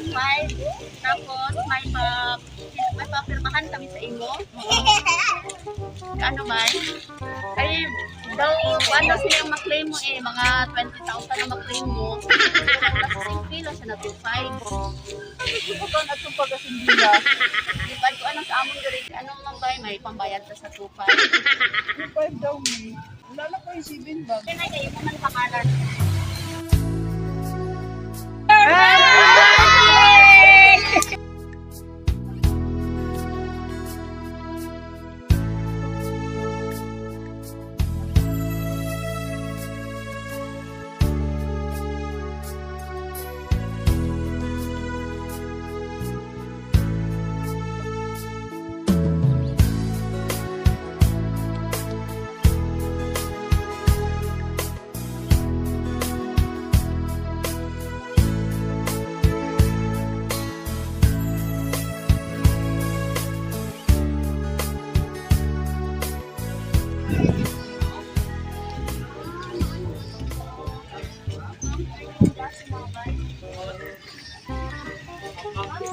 2.5. Tapos may papirmahan kami sa imo. Ano ba? Ay, daw, ano siya maklaim mo mga 20,000 na maklaim mo. Kasi 6 kilo siya na 2.5. Ito ba na itong pagkasindiya? Di ba ko anong sa among direct, anong mambay, may pambayad sa 2.5. 2.5 daw ni. Wala na ko yung 7 bag. Kaya kayo mo man pangalan.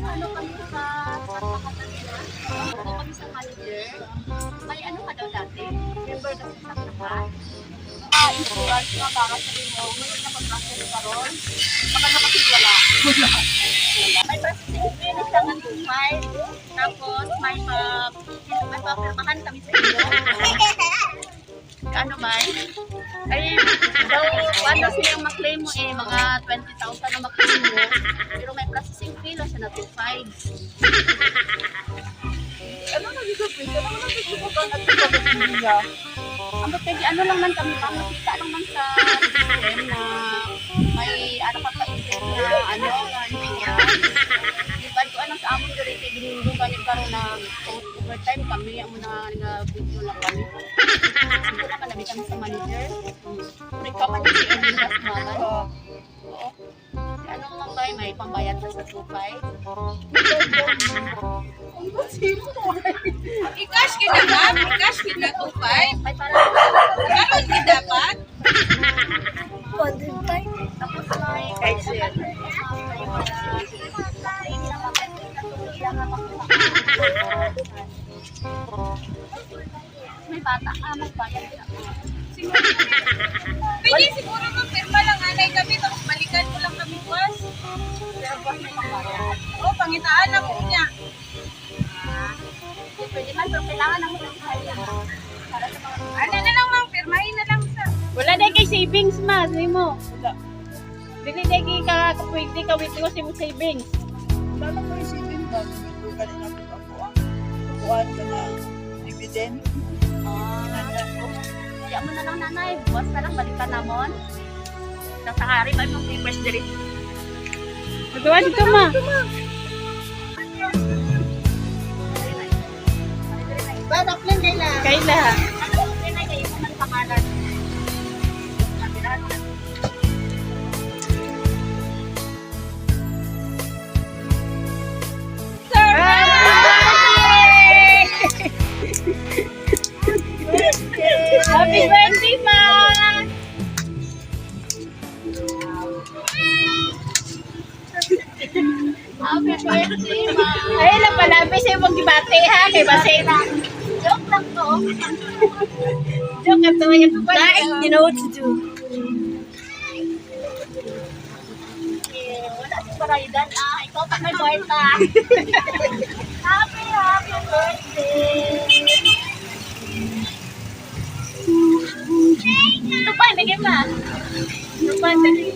Ano kami sa Ako kami sa manager. May ano ka daw dati? Member ka sa Saktakan? Insurance nga para sa mo. Ngayon na mag-process ka ron. Baka na kasi wala. May processing fee na siya ng 2.5. Tapos may papirmahan kami sa inyo. Ano ba? Ay, daw, ano siya maklaim mo mga 20,000 na maklaim mo. Pero may processing fee lang siya na 2.5. Ano na dito, Pete? Ano na dito ba na itong pagkasindiya? Ang pwede, ano lang man kami, makita lang man sa system na may ano ka pa-isip na ano, na diba ko ano sa among direct, binundugan ganyan karoon na overtime kami, ang mga video lang kami. Siguro naman nabi kami sa manager. Ikaw man yung si Erlindas naman. Oo. Ano lang ba, may pambayad na sa 2.5? I-cash kita ma'am, i-cash kita 2.5. Ay, parang Kapag ka dapat, tapos may Kaisel. may bata ka, magbayad ka. pwede siguro magpirma lang anay kami, tapos balikan mo lang kami buwas. Pero boss may pambayad. O, pangitaan lang mo niya. Pwede man, pero kailangan naman ng kaya. Para sa mga Ano na lang ma'am, pirmahin na lang sa... Wala na kay savings ma, say mo. Dili na kay ka pwede ka withdraw si mo savings. Wala na ko yung 7 bag. Ito ganun ako ako. Kukuhaan ka na dividend. kaya mo na lang nanay. Buwas na lang, balikan namon. Nasakari ba yung papers diri? Magawa dito ma. Badak lang nila. Kaila. Ano, kaya kayo mo man pangalan. Happy birthday ma. Happy birthday, ma. Ay lang pala, bisa mo gibate ha kay base na. Joke lang to. Joke at tuwa yung Guys, you know what to do. Wala si Paraydan. Ikaw pa may buwerta. Happy birthday. Ito pa, bigay pa. Ito pa, dali.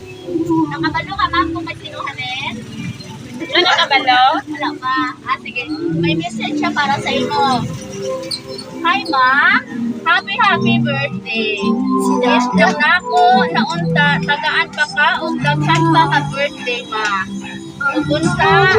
Nakabalo ka, ma'am, kung may sinuhanin? Ano ka balo? Wala pa. Sige. May message siya para sa iyo. Hi, ma. Happy birthday. Yes, daw na ako naunta. Tagaan pa ka o daghan pa ka birthday, ma. Pupunta.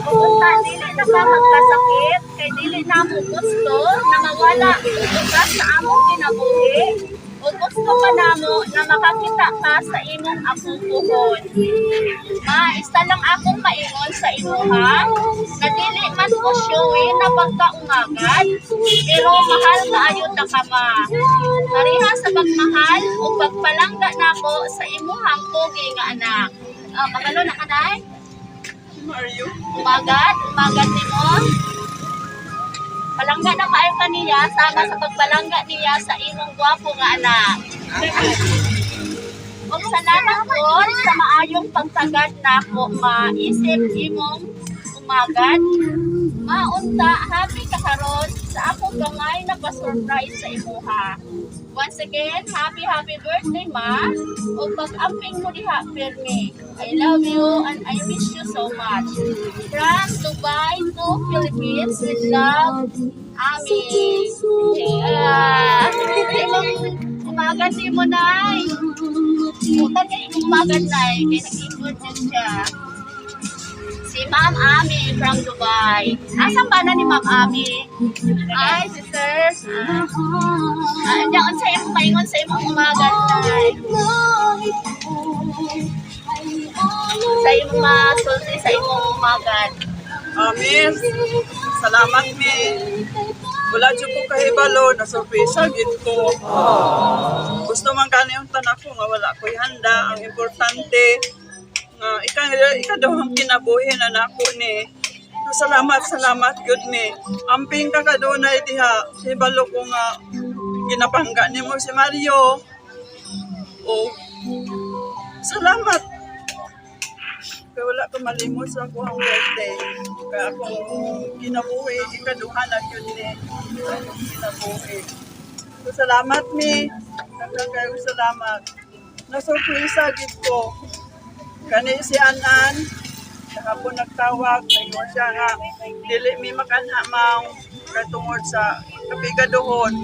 Pupunta, dili na ba magkasakit? Kay dili na mo gusto na mawala. Pupunta sa among kinabuhi. O gusto ka na mo na makakita makita ka sa imong akong tuhod. Maista lang akong maingon sa imuha, na dili man ko syowe na pagkaungagad, pero mahal kaayo ta ka ma. Mariha sa pagmahal o pagpalangga nako sa imuhang pogi nga anak. Magalo na kanay? Mario. Umagad nimo. Palangga na kayo kaniya, sama sa pagpalangga niya sa imong gwapo nga anak. Ug salamat po sa maayong pagtagad nako maisip imong umagad. Maunta, happy ka karon sa akong gamay na pa-surprise sa imuha. Once again, happy birthday, ma. O pag-amping mo diha, Permi. I love you and I miss you so much. From Dubai to Philippines with love, Ami. Umagan din mo, Nay. Utan ka yung umagan, Nay. Kaya nag-import din siya. Si Ma'am Ami from Dubai. Asan ba na ni Ma'am Ami? Ay, sisters. Diyan sa iyong paingon sa iyong umaga. Sa iyong masulti sa iyong umaga. Amin. Salamat mi. Wala dyan ko kahibalo, na-surpresa ginto. Gusto man kani yung tanak ko nga wala ko'y handa. Ang importante, ika daw ang kinabuhi na nako ni. Salamat good ni. Amping ka kadunay diha. Hibalo ko nga ginapangga ni mo si Mario. Oh, salamat. Kaya wala ko malimot sa akong birthday. Kaya akong kinabuhi, ikaduhan na yun ni. Akong kinabuhi. So, salamat mi. Kayo salamat. Nasurpresa gid ko. Kani si Anan, kahapon nagtawag, mayroon siya nga, dili mi makanha mang katungod sa kapigaduhon.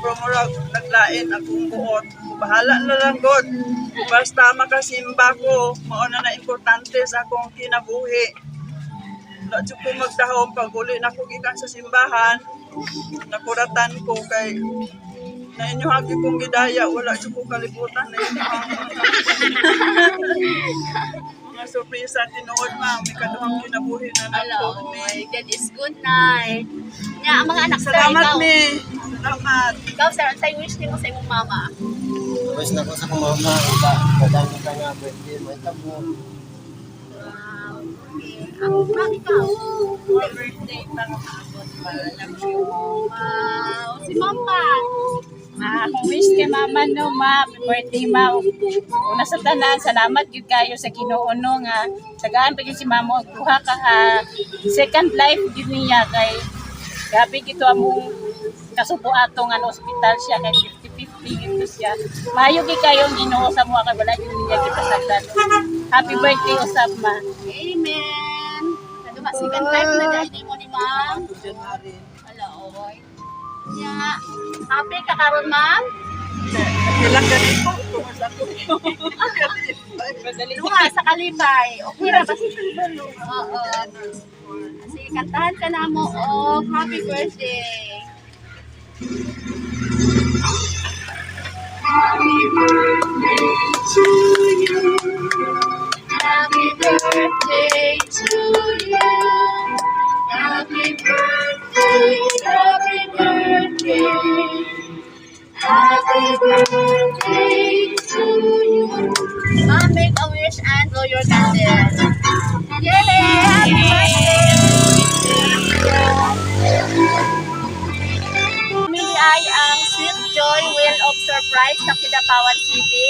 Promorag naglain akong buot. Bahala na lang God. Basta makasimba ko, mauna na importante sa akong kinabuhi. Wala ko magdahom pag uli na ko gikan sa simbahan, nakuratan ko kay na inyo hagi kong gidaya, wala ko kalibutan na inyo mga surpresa tinuod ma, may kaduhang kinabuhi na Hello, nako my ni. God is good night. Nga, ang mga anak sir, Salamat ikaw. ni. Salamat. Ikaw sir, ang sa'yo wish mo sa iyong mama. Wish na ko sa kong mama, kadami ka nga birthday, may tabo. Wow, okay. Ang ikaw. Birthday para maabot para love you. Wow, si mama. Kung wish kay mama no, ma, happy birthday ma. Una sa tanan, salamat gyud kayo sa Ginoo no nga tagaan pa gyud si mama og duha ka second life gyud niya kay gabi gito among kasubo ato nga no ospital siya kay 50-50 gito siya. Maayo gyud kayo ang Ginoo sa mga kay wala gyud niya gipasagdan. Happy birthday usab ma. Amen. Kaduma second life na dahil mo ni ma'am. January. Hello, oy. Ya, happy ka karon ma'am? Ilang ganito? Kumusta ko? Luha sa kalipay. Okay ra ba si Oo. Sige, kantahan ka na mo. Oh, happy birthday. Happy birthday to you. Happy birthday to you. Happy birthday, happy birthday. Happy birthday to you. Mom, make a wish and blow your candle. Yay! Happy birthday! Family ay ang Sweet Joy Wheel of Surprise sa Kidapawan City.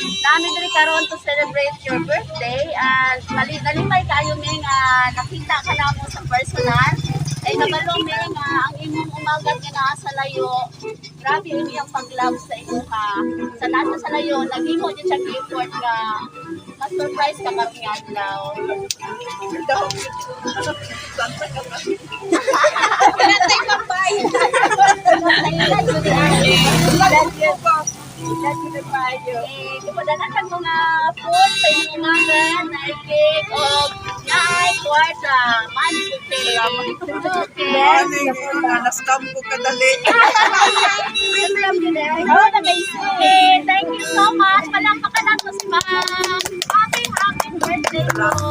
Nami diri karon to celebrate your birthday and nalimay kayo may nga nakita ka namo sa personal. Ay nabalong may nga ang imong umagad nga naa sa layo. Grabe yung iyang pag-love sa imo ka. Sa lahat sa layo, nagimo din siya effort nga ma-surprise ka karong adlaw. Pinatay pang bayan. Kumadalan lang mga food sa inyong umaga, na cake o Ay, kwarta. Mani ko Morning, na-scam ko kadali. Oh, nag-isip. Thank you so much. Palampakan natin si Ma'am. Happy birthday po.